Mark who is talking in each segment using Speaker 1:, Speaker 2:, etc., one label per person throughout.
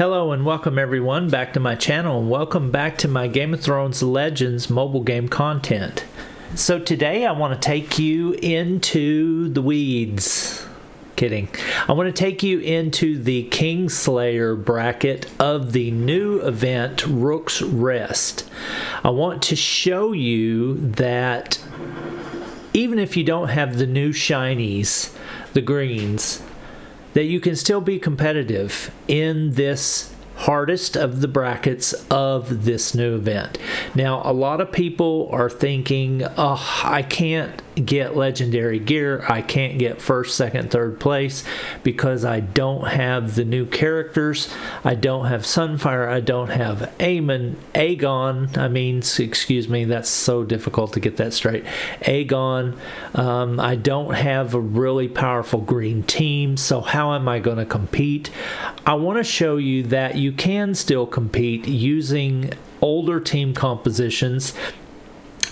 Speaker 1: Hello and welcome everyone back to my channel, and welcome back to my Game of Thrones Legends mobile game content. So today I want to take you into the weeds. Kidding. I want to take you into the KINGSLAYER bracket of the new event Rook's Rest. I want to show you that even if you don't have the new shinies, the greens, that you can still be competitive in this hardest of the brackets of this new event. Now, a lot of people are thinking, oh, I can't get legendary gear, I can't get first, second, third place because I don't have the new characters. I don't have Sunfire, I don't have excuse me, that's so difficult to get that straight. Aegon, I don't have a really powerful green team, so how am I going to compete? I want to show you that you can still compete using older team compositions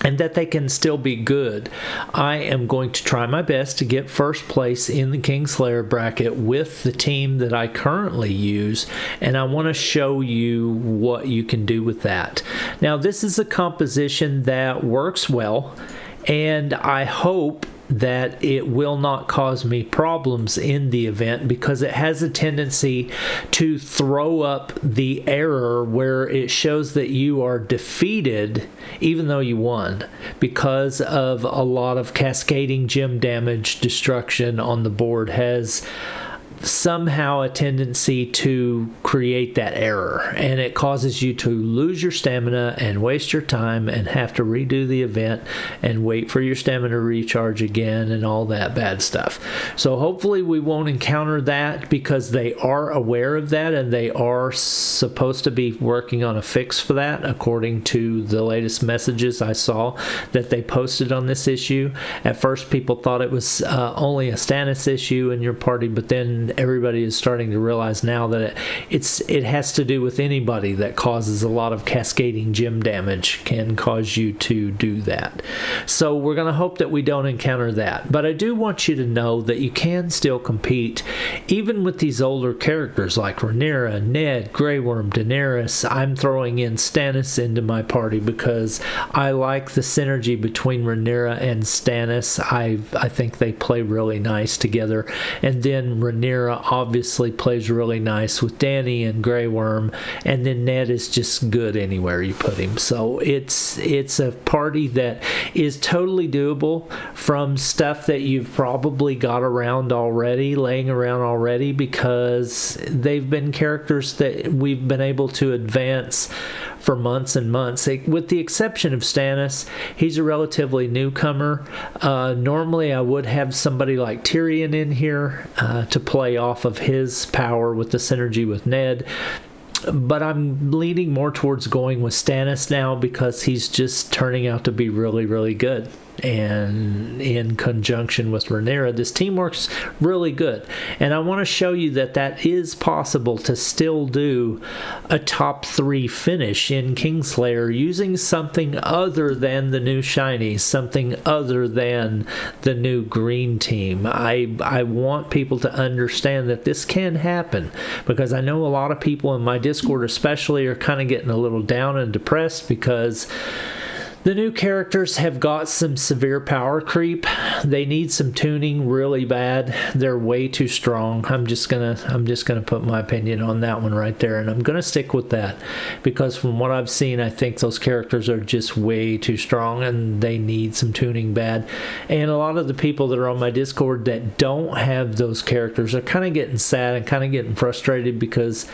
Speaker 1: and that they can still be good. I am going to try my best to get first place in the KINGSLAYER bracket with the team that I currently use, and I want to show you what you can do with that. Now, this is a composition that works well, and I hope that it will not cause me problems in the event because it has a tendency to throw up the error where it shows that you are defeated even though you won because of a lot of cascading gem damage destruction on the board has somehow a tendency to create that error, and it causes you to lose your stamina and waste your time and have to redo the event and wait for your stamina to recharge again and all that bad stuff. So hopefully we won't encounter that because they are aware of that and they are supposed to be working on a fix for that according to the latest messages I saw that they posted on this issue. At first people thought it was only a Stannis issue in your party, but then everybody is starting to realize now that it has to do with anybody that causes a lot of cascading gem damage can cause you to do that. So we're going to hope that we don't encounter that. But I do want you to know that you can still compete even with these older characters like Rhaenyra, Ned, Grey Worm, Daenerys. I'm throwing in Stannis into my party because I like the synergy between Rhaenyra and Stannis. I think they play really nice together. And then Rhaenyra obviously plays really nice with Dany and Grey Worm, and then Ned is just good anywhere you put him. So it's a party that is totally doable from stuff that you've probably got laying around already because they've been characters that we've been able to advance for months and months. With the exception of Stannis, he's a relatively newcomer. Normally I would have somebody like Tyrion in here to play off of his power with the synergy with Ned, but I'm leaning more towards going with Stannis now because he's just turning out to be really, really good. And in conjunction with Rhaenyra, this team works really good. And I want to show you that that is possible to still do a top 3 finish in KINGSLAYER using something other than the new shinies, something other than the new green team. I want people to understand that this can happen because I know a lot of people in my Discord especially are kind of getting a little down and depressed because the new characters have got some severe power creep. They need some tuning really bad. They're way too strong. I'm just gonna put my opinion on that one right there, and I'm gonna stick with that because from what I've seen, I think those characters are just way too strong and they need some tuning bad. And a lot of the people that are on my Discord that don't have those characters are kind of getting sad and kind of getting frustrated because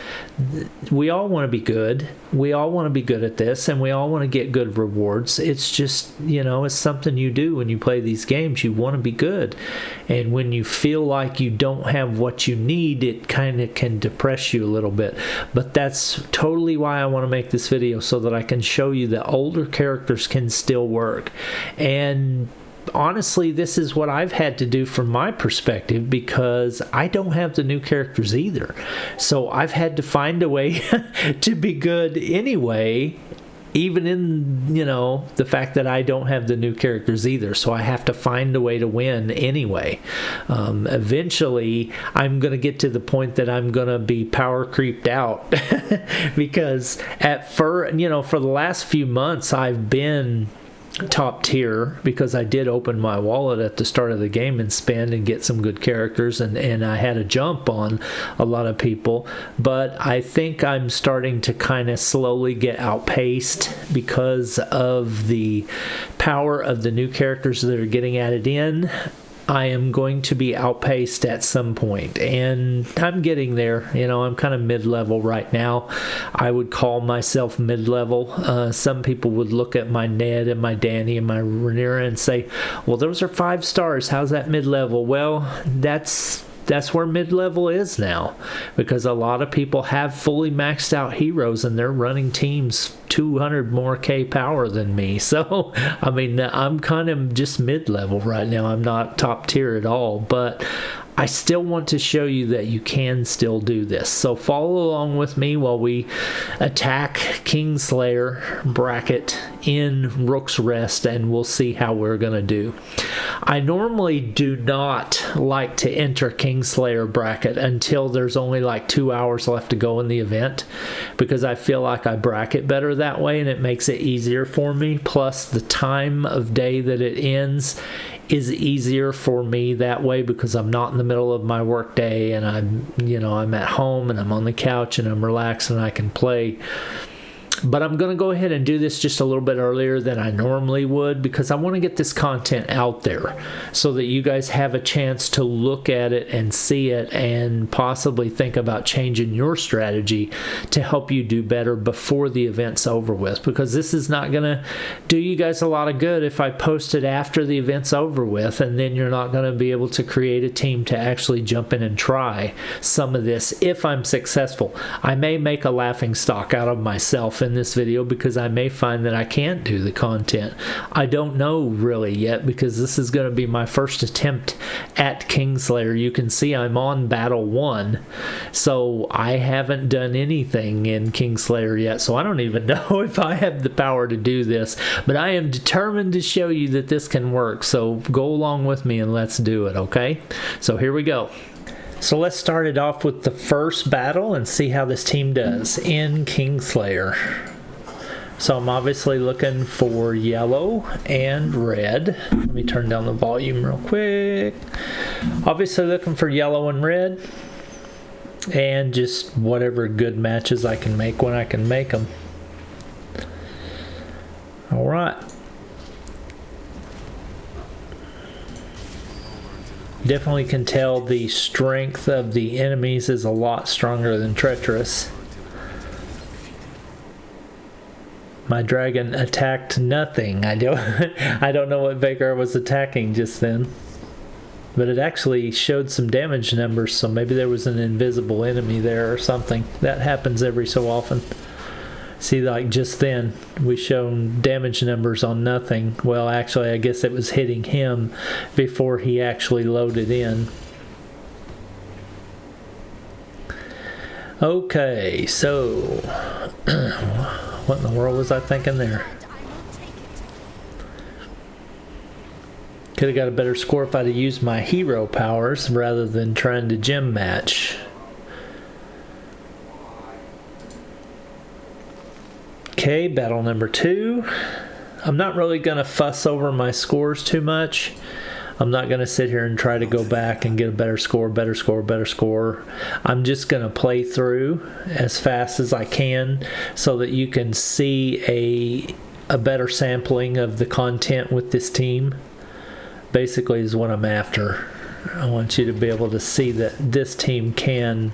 Speaker 1: we all want to be good. We all want to be good at this, and we all want to get good rewards. It's just, it's something you do when you play these games. You want to be good. And when you feel like you don't have what you need, it kind of can depress you a little bit. But that's totally why I want to make this video, so that I can show you that older characters can still work. And honestly, this is what I've had to do from my perspective because I don't have the new characters either. So I've had to find a way to be good anyway even in, you know, the fact that I don't have the new characters either. So I have to find a way to win anyway. Eventually, I'm going to get to the point that I'm going to be power creeped out because for the last few months, I've been top tier because I did open my wallet at the start of the game and spend and get some good characters, and I had a jump on a lot of people, but I think I'm starting to kind of slowly get outpaced because of the power of the new characters that are getting added in. I am going to be outpaced at some point, and I'm getting there. You know, I'm kind of mid-level right now. I would call myself mid-level. Some people would look at my Ned and my Danny and my Rhaenyra and say, well, those are 5 stars. How's that mid-level? Well, that's where mid-level is now, because a lot of people have fully maxed out heroes and they're running teams 200 more K power than me. So, I mean, I'm kind of just mid-level right now. I'm not top tier at all, but I still want to show you that you can still do this. So follow along with me while we attack Kingslayer bracket in Rook's Rest, and we'll see how we're going to do. I normally do not like to enter Kingslayer bracket until there's only like 2 hours left to go in the event, because I feel like I bracket better that way and it makes it easier for me. Plus the time of day that it ends is easier for me that way because I'm not in the middle of my work day and I'm at home and I'm on the couch and I'm relaxed and I can play. But I'm going to go ahead and do this just a little bit earlier than I normally would because I want to get this content out there so that you guys have a chance to look at it and see it and possibly think about changing your strategy to help you do better before the event's over with, because this is not going to do you guys a lot of good if I post it after the event's over with, and then you're not going to be able to create a team to actually jump in and try some of this if I'm successful. I may make a laughing stock out of myself in this video because I may find that I can't do the content. I don't know really yet because this is going to be my first attempt at Kingslayer. You can see I'm on battle 1, so I haven't done anything in Kingslayer yet, so I don't even know if I have the power to do this, but I am determined to show you that this can work. So go along with me and let's do it, okay? So here we go. So let's start it off with the first battle and see how this team does in Kingslayer. So I'm obviously looking for yellow and red. Let me turn down the volume real quick. Obviously looking for yellow and red, and just whatever good matches I can make when I can make them. All right. Definitely can tell the strength of the enemies is a lot stronger than Treacherous. My dragon attacked nothing. I don't know what Vhagar was attacking just then, but it actually showed some damage numbers, so maybe there was an invisible enemy there or something. That happens every so often. See, like just then we shown damage numbers on nothing. Well, actually I guess it was hitting him before he actually loaded in. Okay, so what in the world was I thinking there? Could have got a better score if I'd have used my hero powers rather than trying to gem match. Okay, battle number 2. I'm not really going to fuss over my scores too much. I'm not going to sit here and try to go back and get a better score, better score, better score. I'm just going to play through as fast as I can so that you can see a better sampling of the content with this team. Basically is what I'm after. I want you to be able to see that this team can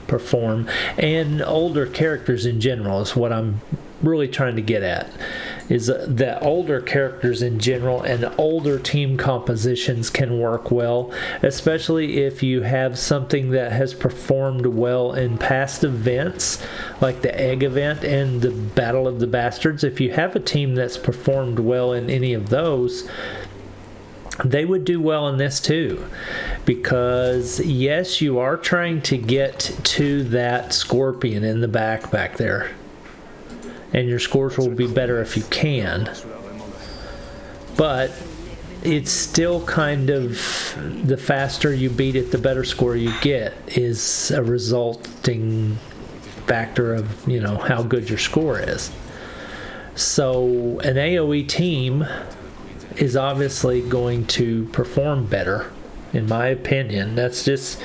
Speaker 1: perform, and older characters in general is what I'm really trying to get at, is that older characters in general and older team compositions can work well, especially if you have something that has performed well in past events like the egg event and the Battle of the Bastards. If you have a team that's performed well in any of those, they would do well in this too, because yes, you are trying to get to that scorpion in the back there. and your scores will be better if you can. But it's still kind of, the faster you beat it, the better score you get, is a resulting factor of, you know, how good your score is. So an AoE team is obviously going to perform better, in my opinion. That's just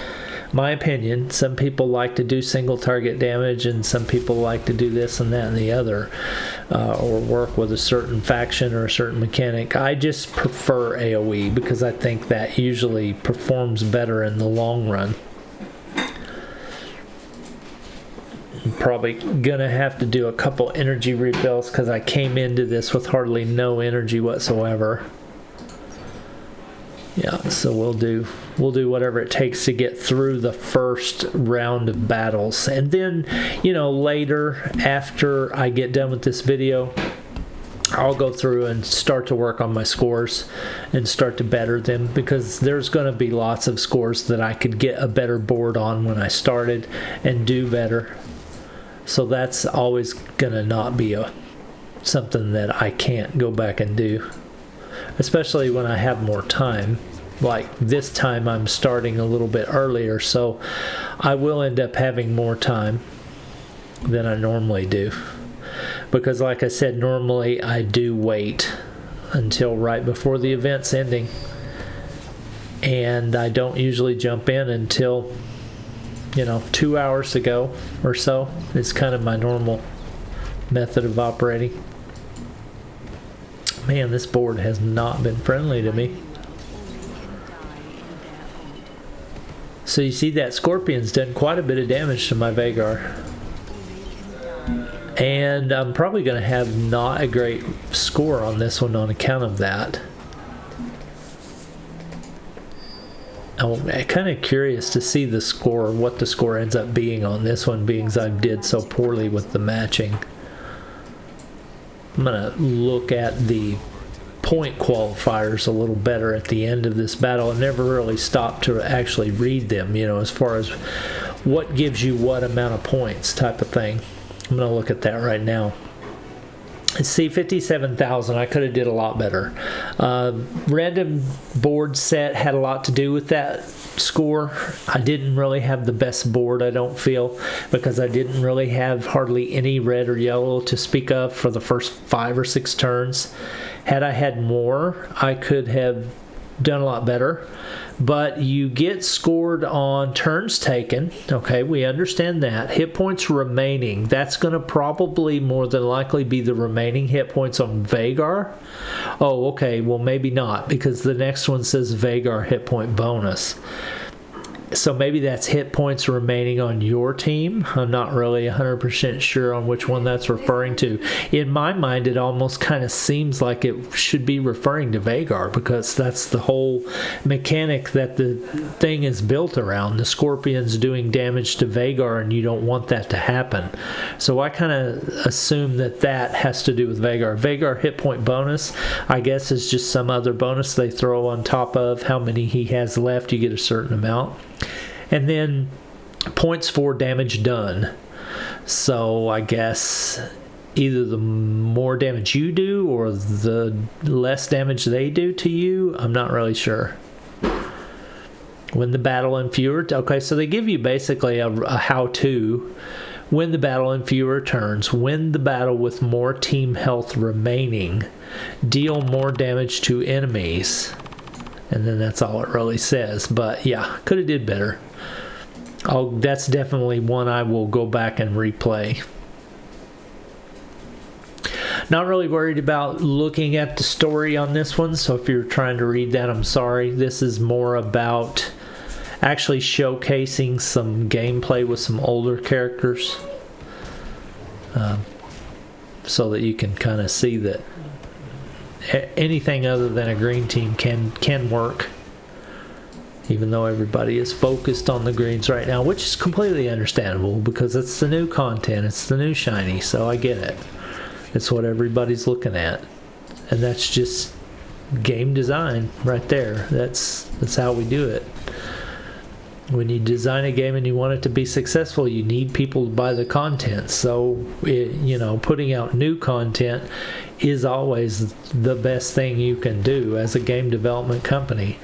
Speaker 1: my opinion. Some people like to do single target damage, and some people like to do this and that and the other, or work with a certain faction or a certain mechanic. I just prefer AoE because I think that usually performs better in the long run. I'm probably gonna have to do a couple energy refills because I came into this with hardly no energy whatsoever. Yeah, so we'll do whatever it takes to get through the first round of battles, and then, you know, later after I get done with this video, I'll go through and start to work on my scores and start to better them, because there's going to be lots of scores that I could get a better board on when I started and do better. So that's always gonna not be something that I can't go back and do, especially when I have more time. Like this time I'm starting a little bit earlier, so I will end up having more time than I normally do, because like I said, normally I do wait until right before the event's ending, and I don't usually jump in until, you know, 2 hours to go or so. It's kind of my normal method of operating. Man, this board has not been friendly to me. So you see that Scorpion's done quite a bit of damage to my Vhagar. And I'm probably going to have not a great score on this one on account of that. I'm kind of curious to see the score, what the score ends up being on this one, being as I did so poorly with the matching. I'm going to look at the point qualifiers a little better at the end of this battle. I never really stopped to actually read them, you know, as far as what gives you what amount of points type of thing. I'm going to look at that right now. See, 57,000. I could have did a lot better. Random board set had a lot to do with that score. I didn't really have the best board, I don't feel, because I didn't really have hardly any red or yellow to speak of for the first 5 or 6 turns. Had I had more, I could have done a lot better. But you get scored on turns taken. Okay, we understand that. Hit points remaining. That's going to probably more than likely be the remaining hit points on Vhagar. Oh, okay, well maybe not, because the next one says Vhagar hit point bonus. So maybe that's hit points remaining on your team. I'm not really 100% sure on which one that's referring to. In my mind, it almost kind of seems like it should be referring to Vhagar, because that's the whole mechanic that the thing is built around. The Scorpion's doing damage to Vhagar, and you don't want that to happen. So I kind of assume that that has to do with Vhagar. Vhagar hit point bonus, I guess, is just some other bonus they throw on top of how many he has left. You get a certain amount. And then points for damage done. So I guess either the more damage you do or the less damage they do to you. I'm not really sure. Win the battle in fewer. Okay, so they give you basically a how-to. Win the battle in fewer turns. Win the battle with more team health remaining. Deal more damage to enemies. And then that's all it really says. But yeah, could have did better. That's definitely one I will go back and replay. Not really worried about looking at the story on this one, so if you're trying to read that, I'm sorry. This is more about actually showcasing some gameplay with some older characters, so that you can kind of see that anything other than a green team can work, even though everybody is focused on the greens right now, which is completely understandable because it's the new content, it's the new shiny, so I get it. It's what everybody's looking at, and that's just game design right there. That's how we do it. When you design a game and you want it to be successful, you need people to buy the content. So, you know, putting out new content is always the best thing you can do as a game development company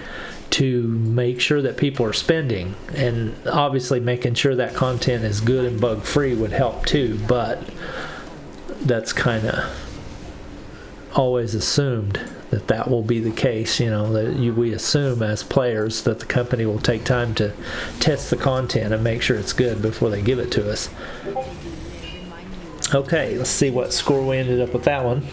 Speaker 1: to make sure that people are spending. And obviously making sure that content is good and bug-free would help too, but that's kind of always assumed that that will be the case. You know, that we assume as players that the company will take time to test the content and make sure it's good before they give it to us. Okay, let's see what score we ended up with that one.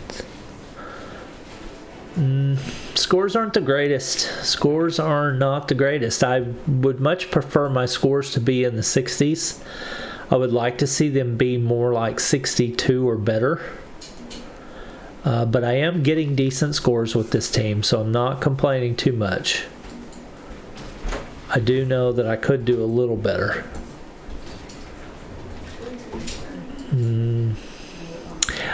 Speaker 1: Scores aren't the greatest. Scores are not the greatest. I would much prefer my scores to be in the 60s. I would like to see them be more like 62 or better. But I am getting decent scores with this team, so I'm not complaining too much. I do know that I could do a little better.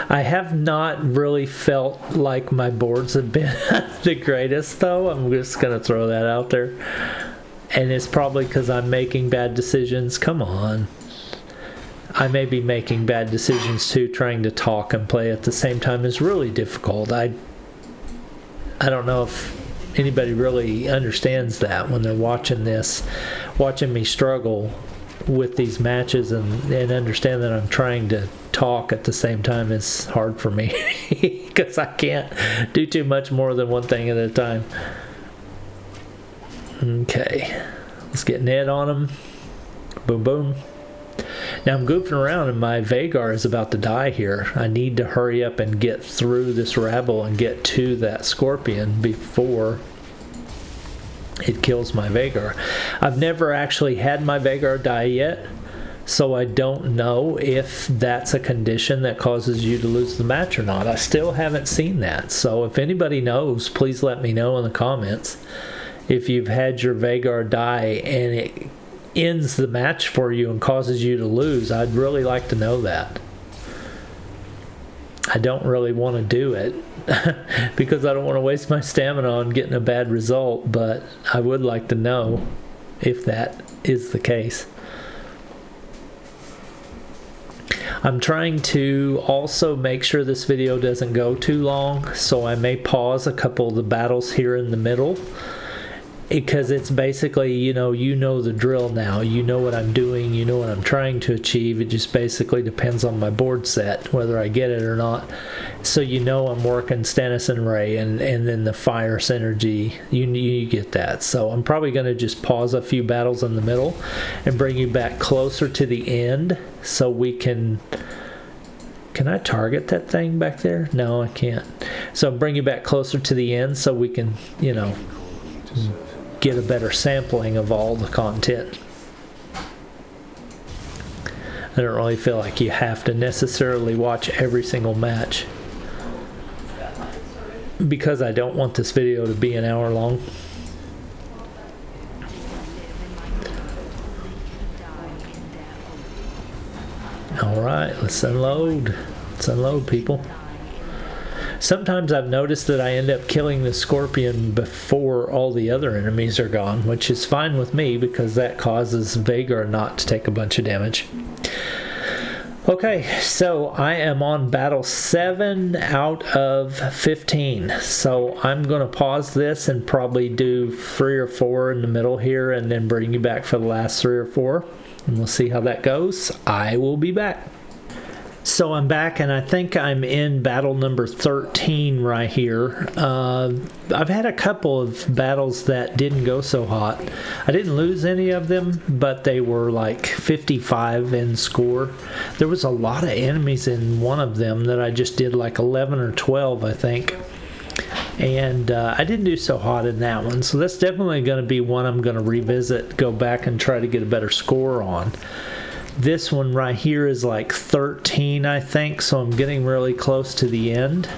Speaker 1: I have not really felt like my boards have been the greatest, though. I'm just going to throw that out there. And it's probably because I'm making bad decisions. Come on. I may be making bad decisions too. Trying to talk and play at the same time is really difficult. I don't know if anybody really understands that when they're watching this, watching me struggle with these matches and understand that I'm trying to talk at the same time is hard for me because I can't do too much more than one thing at a time. Okay, let's get Ned on him. Boom, boom. Now I'm goofing around and my Vagar is about to die here. I need to hurry up and get through this rabble and get to that Scorpion before it kills my Vagar. I've never actually had my Vagar die yet, so I don't know if that's a condition that causes you to lose the match or not. I still haven't seen that, so if anybody knows, please let me know in the comments. If you've had your Vagar die and it ends the match for you and causes you to lose, I'd really like to know that. I don't really want to do it because I don't want to waste my stamina on getting a bad result, but I would like to know if that is the case. I'm trying to also make sure this video doesn't go too long, so I may pause a couple of the battles here in the middle, because it's basically, you know the drill now. You know what I'm doing, you know what I'm trying to achieve. It just basically depends on my board set, whether I get it or not. So you know I'm working Stannis and Ray, and then the fire synergy, you get that. So I'm probably going to just pause a few battles in the middle and bring you back closer to the end so we can I target that thing back there? No, I can't. So I'll bring you back closer to the end so we can, get a better sampling of all the content. I don't really feel like you have to necessarily watch every single match because I don't want this video to be an hour long. Alright, let's unload. Let's unload, people. Sometimes I've noticed that I end up killing the Scorpion before all the other enemies are gone, which is fine with me because that causes Vagar not to take a bunch of damage. Okay, so I am on battle 7 out of 15. So I'm going to pause this and probably do 3 or 4 in the middle here and then bring you back for the last 3 or 4. And we'll see how that goes. I will be back. So I'm back, and I think I'm in battle number 13 right here. I've had a couple of battles that didn't go so hot. I didn't lose any of them, but they were like 55 in score. There was a lot of enemies in one of them that I just did like 11 or 12, I think. And I didn't do so hot in that one. So that's definitely going to be one I'm going to revisit, go back and try to get a better score on. This one right here is like 13, I think, so I'm getting really close to the end.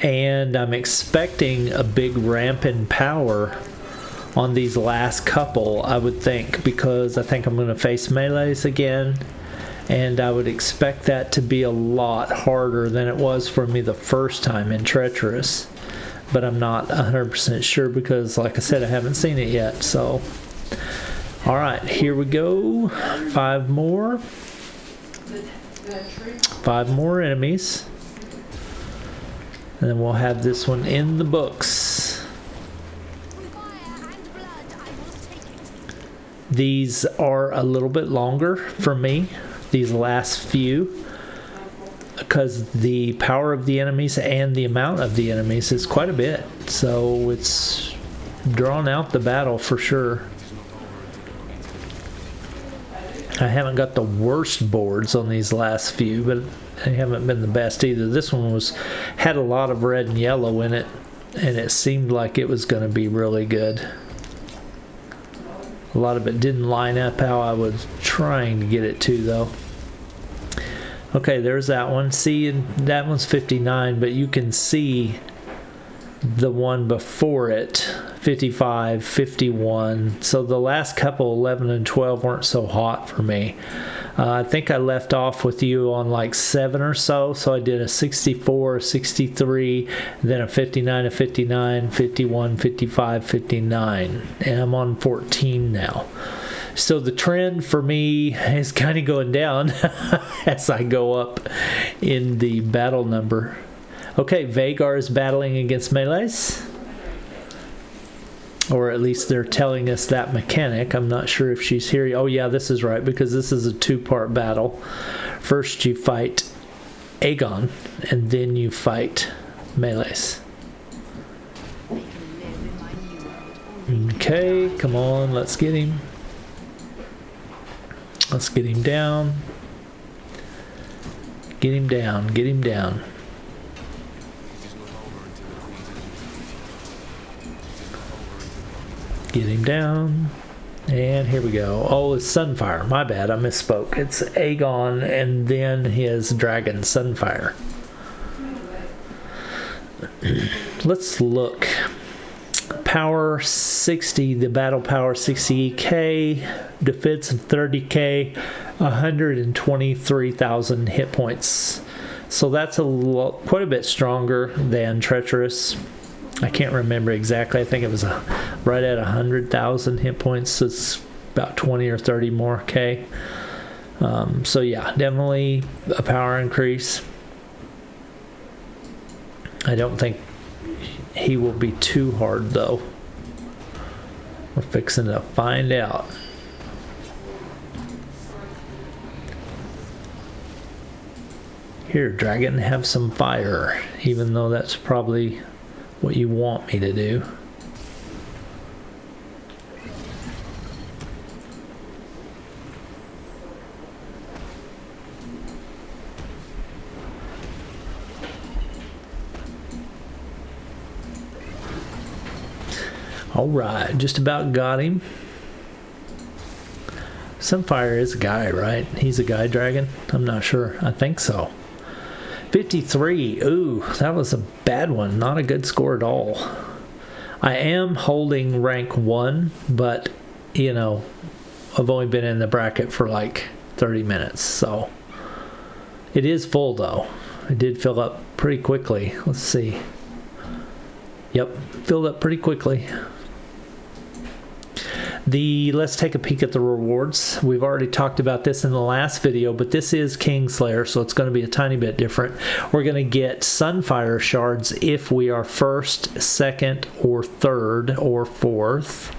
Speaker 1: And I'm expecting a big ramp in power on these last couple, I would think, because I think I'm going to face melees again. And I would expect that to be a lot harder than it was for me the first time in Treacherous. but I'm not 100% sure because, like I said, I haven't seen it yet. So, all right, here we go. 5 more. 5 more enemies. And then we'll have this one in the books. These are a little bit longer for me, these last few, because the power of the enemies and the amount of the enemies is quite a bit. So it's drawn out the battle for sure. I haven't got the worst boards on these last few, but they haven't been the best either. This one had a lot of red and yellow in it, and it seemed like it was going to be really good. A lot of it didn't line up how I was trying to get it to, though. Okay, there's that one. See, that one's 59, but you can see the one before it, 55, 51. So the last couple, 11 and 12, weren't so hot for me. I think I left off with you on like 7 or so. So I did a 64, 63, then a 59, a 59, 51, 55, 59. And I'm on 14 now. So the trend for me is kind of going down as I go up in the battle number. Okay, Vagar is battling against melees. Or at least they're telling us that mechanic. I'm not sure if she's here. Oh yeah, this is right, because this is a 2-part battle. First you fight Aegon, and then you fight melees. Okay, come on, let's get him. Let's get him down. Get him down, get him down. Get him down. And here we go. Oh, it's Sunfire. My bad, I misspoke. It's Aegon and then his dragon, Sunfire. Let's look. Power 60, the battle power 60k, defense of 30k, 123,000 hit points. So that's quite a bit stronger than Treacherous. I can't remember exactly. I think it was right at 100,000 hit points. So it's about 20 or 30 more K. So yeah, definitely a power increase. I don't think he will be too hard though. We're fixing to find out. Here, dragon, have some fire, even though that's probably what you want me to do. All right, just about got him. Sunfire is a guy, right? He's a guy dragon? I'm not sure. I think so. 53. Ooh, that was a bad one. Not a good score at all. I am holding rank 1, but, you know, I've only been in the bracket for like 30 minutes, so. It is full, though. It did fill up pretty quickly. Let's see. Yep, filled up pretty quickly. Let's take a peek at the rewards. We've already talked about this in the last video, but this is Kingslayer, so it's going to be a tiny bit different. We're going to get Sunfire shards if we are first, second, or third, or fourth,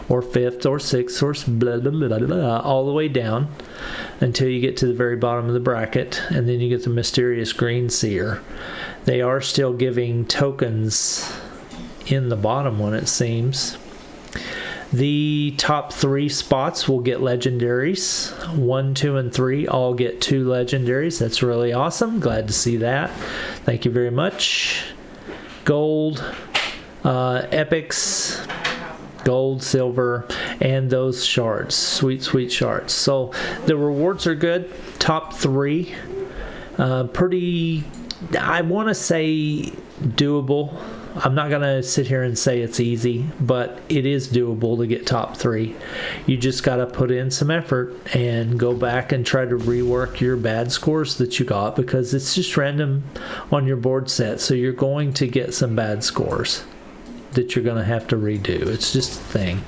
Speaker 1: or fifth, or sixth, or blah, blah, blah, blah, blah, all the way down until you get to the very bottom of the bracket, and then you get the mysterious green seer. They are still giving tokens in the bottom one, it seems. The top 3 spots will get legendaries. 1, 2, and 3 all get 2 legendaries. That's really awesome. Glad to see that. Thank you very much. Gold, epics, gold, silver, and those shards. Sweet, sweet shards. So the rewards are good. Top 3. Pretty, I want to say doable. I'm not going to sit here and say it's easy, but it is doable to get top 3. You just got to put in some effort and go back and try to rework your bad scores that you got, because it's just random on your board set. So you're going to get some bad scores that you're going to have to redo. It's just a thing.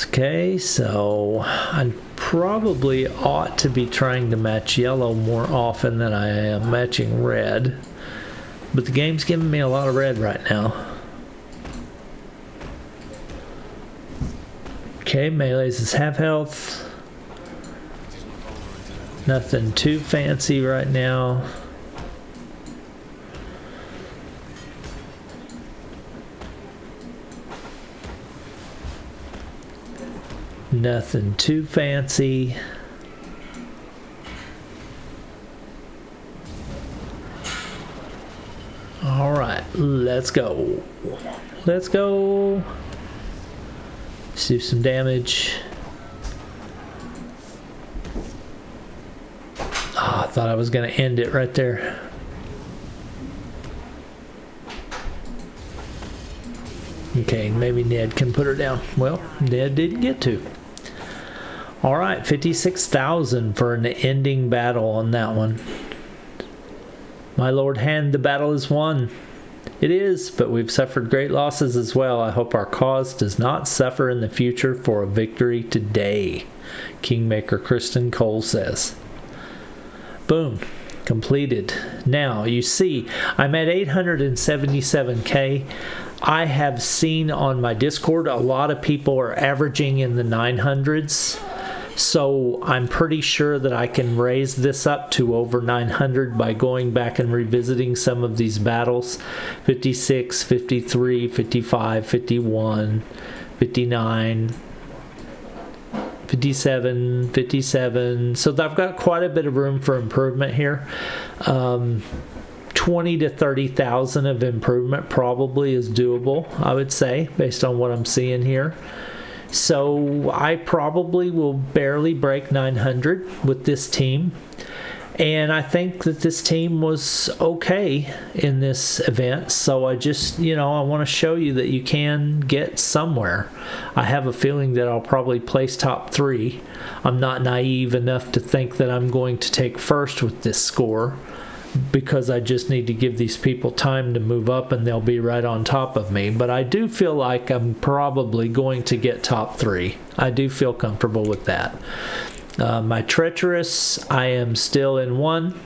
Speaker 1: Okay, so I probably ought to be trying to match yellow more often than I am matching red, but the game's giving me a lot of red right now. Okay, melees is half health. Nothing too fancy right now. Nothing too fancy. All right, let's go. Let's go. Let's do some damage. Oh, I thought I was going to end it right there. Okay, maybe Ned can put her down. Well, Ned didn't get to. All right, 56,000 for an ending battle on that one. My Lord Hand, the battle is won. It is, but we've suffered great losses as well. I hope our cause does not suffer in the future for a victory today, Kingmaker Kristen Cole says. Boom. Completed. Now, you see, I'm at 877K. I have seen on my Discord a lot of people are averaging in the 900s. So I'm pretty sure that I can raise this up to over 900 by going back and revisiting some of these battles. 56, 53, 55, 51, 59, 57, 57. So I've got quite a bit of room for improvement here. 20 to 30,000 of improvement probably is doable, I would say, based on what I'm seeing here. So I probably will barely break 900 with this team. And I think that this team was okay in this event. So I just, I want to show you that you can get somewhere. I have a feeling that I'll probably place top 3. I'm not naive enough to think that I'm going to take first with this score, because I just need to give these people time to move up and they'll be right on top of me. But I do feel like I'm probably going to get top 3. I do feel comfortable with that. My treacherous, I am still in 1.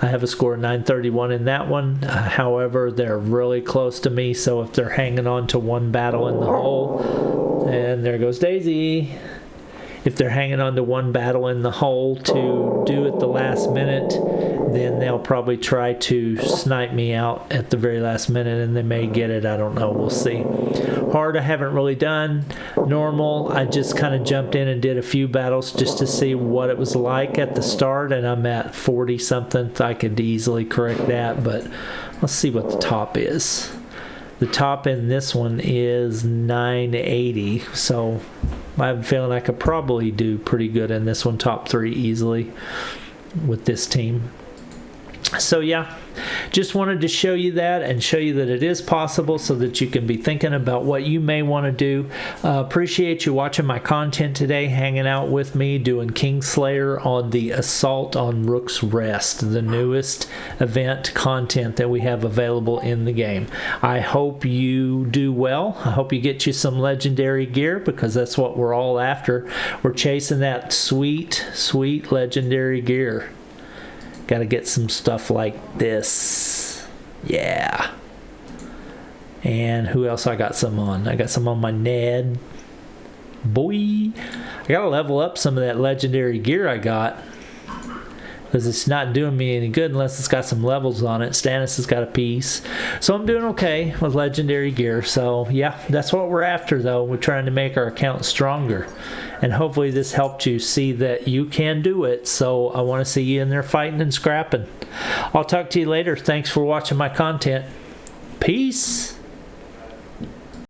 Speaker 1: I have a score of 931 in that one. However, they're really close to me, so if they're hanging on to one battle in the hole, and there goes Daisy. If they're hanging on to one battle in the hole to do at the last minute, then they'll probably try to snipe me out at the very last minute, and they may get it. I don't know. We'll see. Hard, I haven't really done. Normal, I just kind of jumped in and did a few battles just to see what it was like at the start, and I'm at 40-something. I could easily correct that, but let's see what the top is. The top in this one is 980, so I have a feeling I could probably do pretty good in this one, top 3 easily with this team. So yeah, just wanted to show you that and show you that it is possible so that you can be thinking about what you may want to do. Appreciate you watching my content today, hanging out with me, doing Kingslayer on the Assault on Rook's Rest, the newest event content that we have available in the game. I hope you do well. I hope you get you some legendary gear, because that's what we're all after. We're chasing that sweet, sweet legendary gear. Got to get some stuff like this. Yeah. And who else I got some on? I got some on my Ned. Boy. I got to level up some of that legendary gear I got, because it's not doing me any good unless it's got some levels on it. Stannis has got a piece. So I'm doing okay with legendary gear. So yeah, that's what we're after though. We're trying to make our account stronger. And hopefully this helped you see that you can do it. So I want to see you in there fighting and scrapping. I'll talk to you later. Thanks for watching my content. Peace.